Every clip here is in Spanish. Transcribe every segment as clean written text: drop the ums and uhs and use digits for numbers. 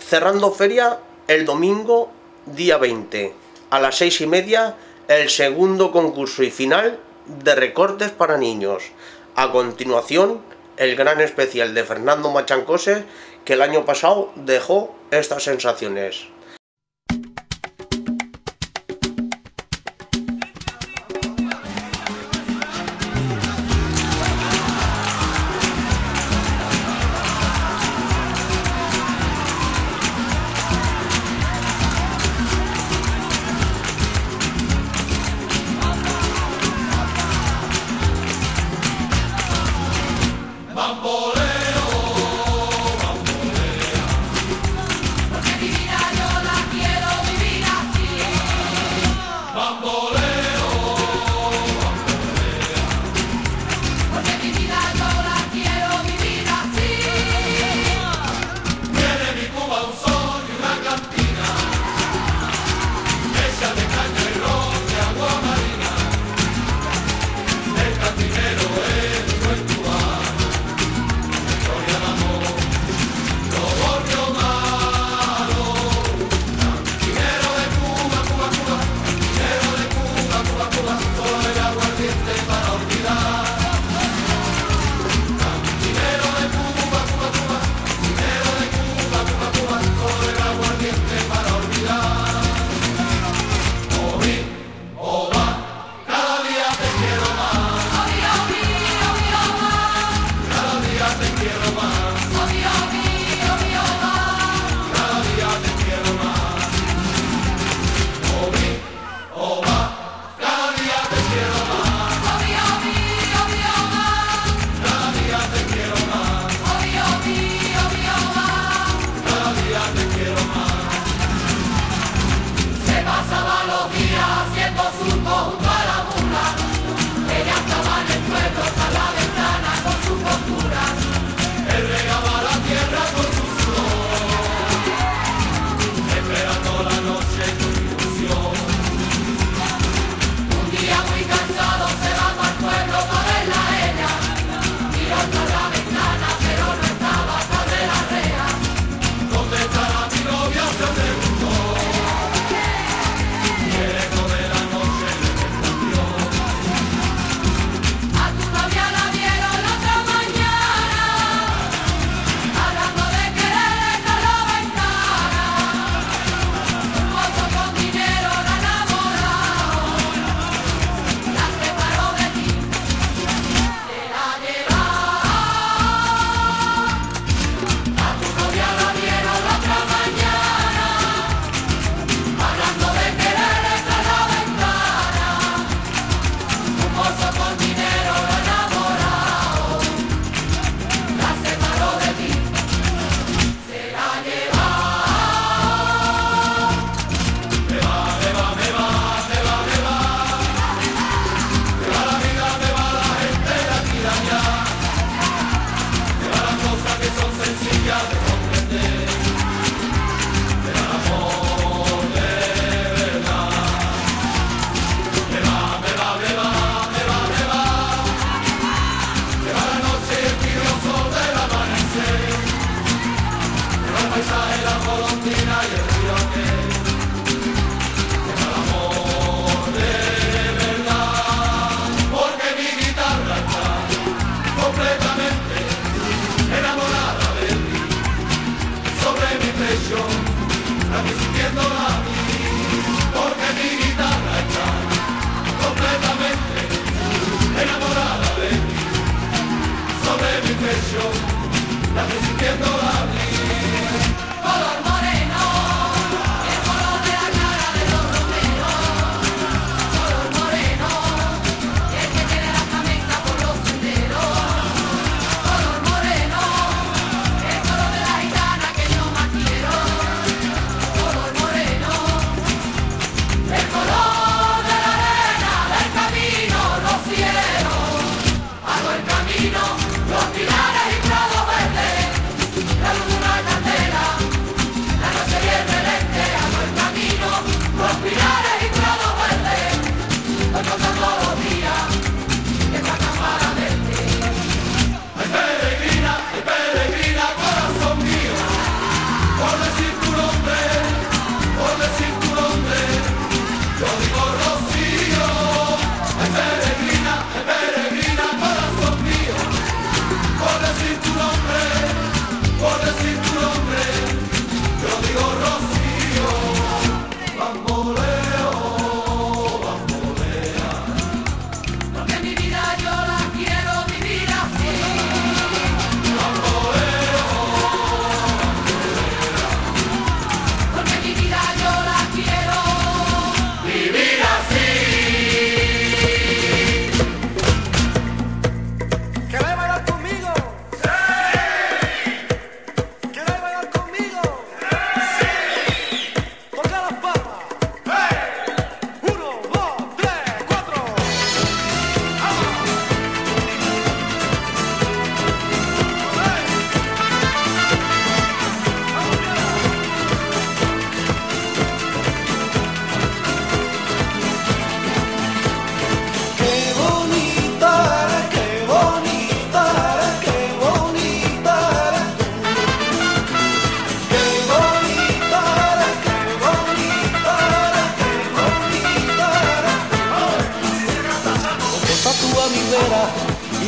cerrando feria el domingo día 20 a las 6:30 el segundo concurso y final de recortes para niños. A continuación el gran especial de Fernando Machancoses, que el año pasado dejó estas sensaciones. Los pilares y prados verdes, la luna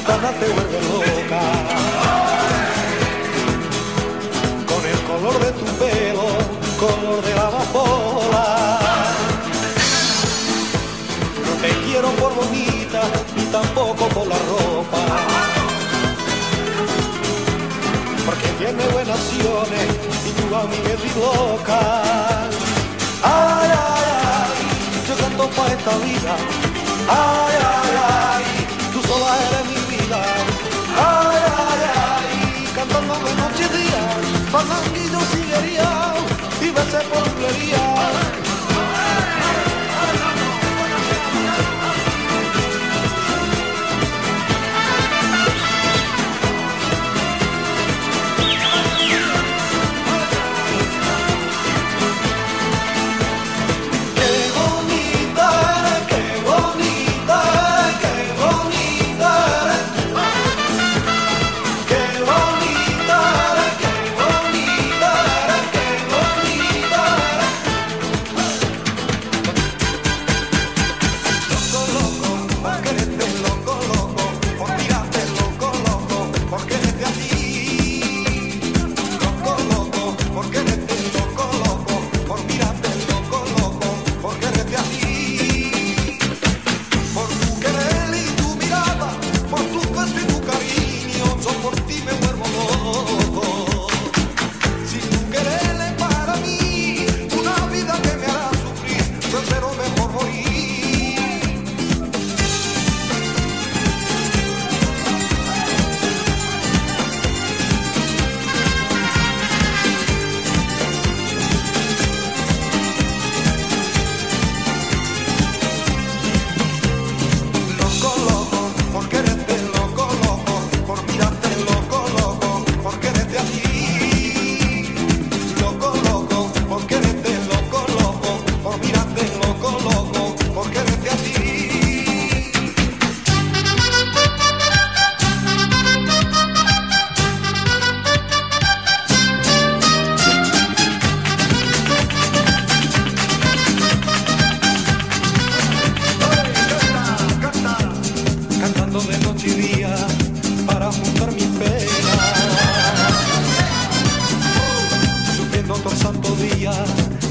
gitana te vuelve loca. Con el color de tu pelo, color de la amapola. No te quiero por bonita, ni tampoco por la ropa. Porque tiene buenas acciones y tú a mí me di loca. Ay, ay, ay, yo canto pa' esta vida. Ay, ay, ay, tú sola eres mi vida. Ay, ay, ay, cantándome noche y día, pasanguillo sillería y veces por bulería.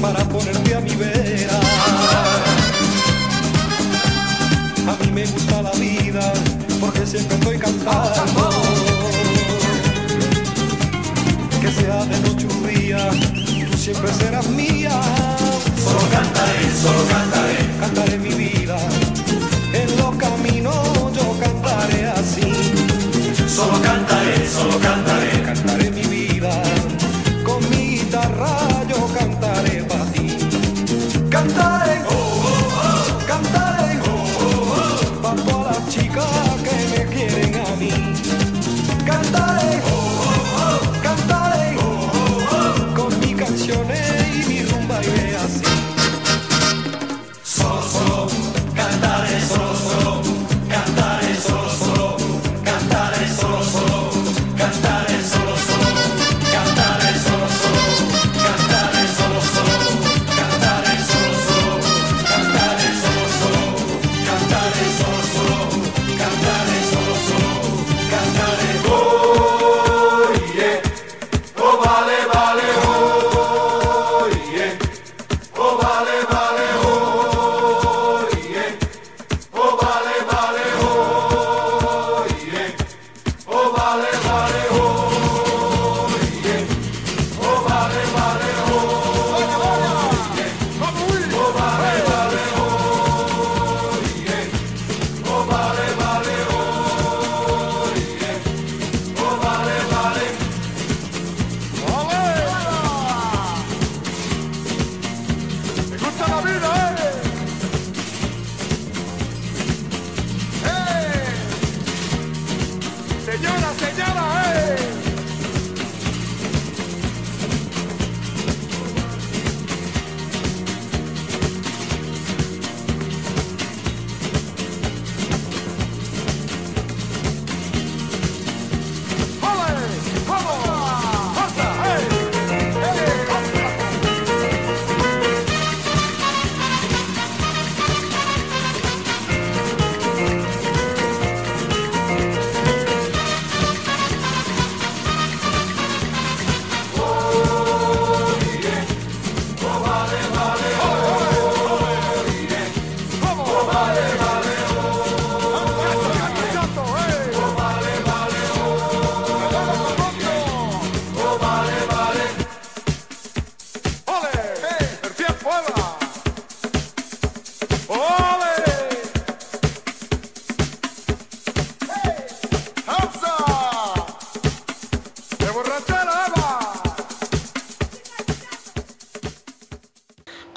Para ponerte a mi vera. A mí me gusta la vida porque siempre estoy cantando. Que sea de noche o día, tú siempre serás mía. Solo cantaré, cantaré mi vida. En los caminos yo cantaré así. Solo cantaré, cantaré mi vida. Con mi guitarra yo cantaré para ti. Cantaré, cantaré, para todas las chicas que me quieren a mí. Cantaré, cantaré, con mis canciones y mi rumba iré así. Solo, cantaré, solo, cantaré, solo, cantaré, solo, cantaré, solo, cantaré, solo, cantaré, solo, cantaré, solo, cantaré, solo, cantaré, solo, cantaré, solo, cantaré. Oye, oh vale, vale, oh.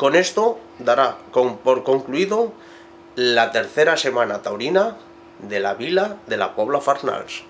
con esto dará por concluido la tercera setmana taurina de la vila de la Pobla Farnals.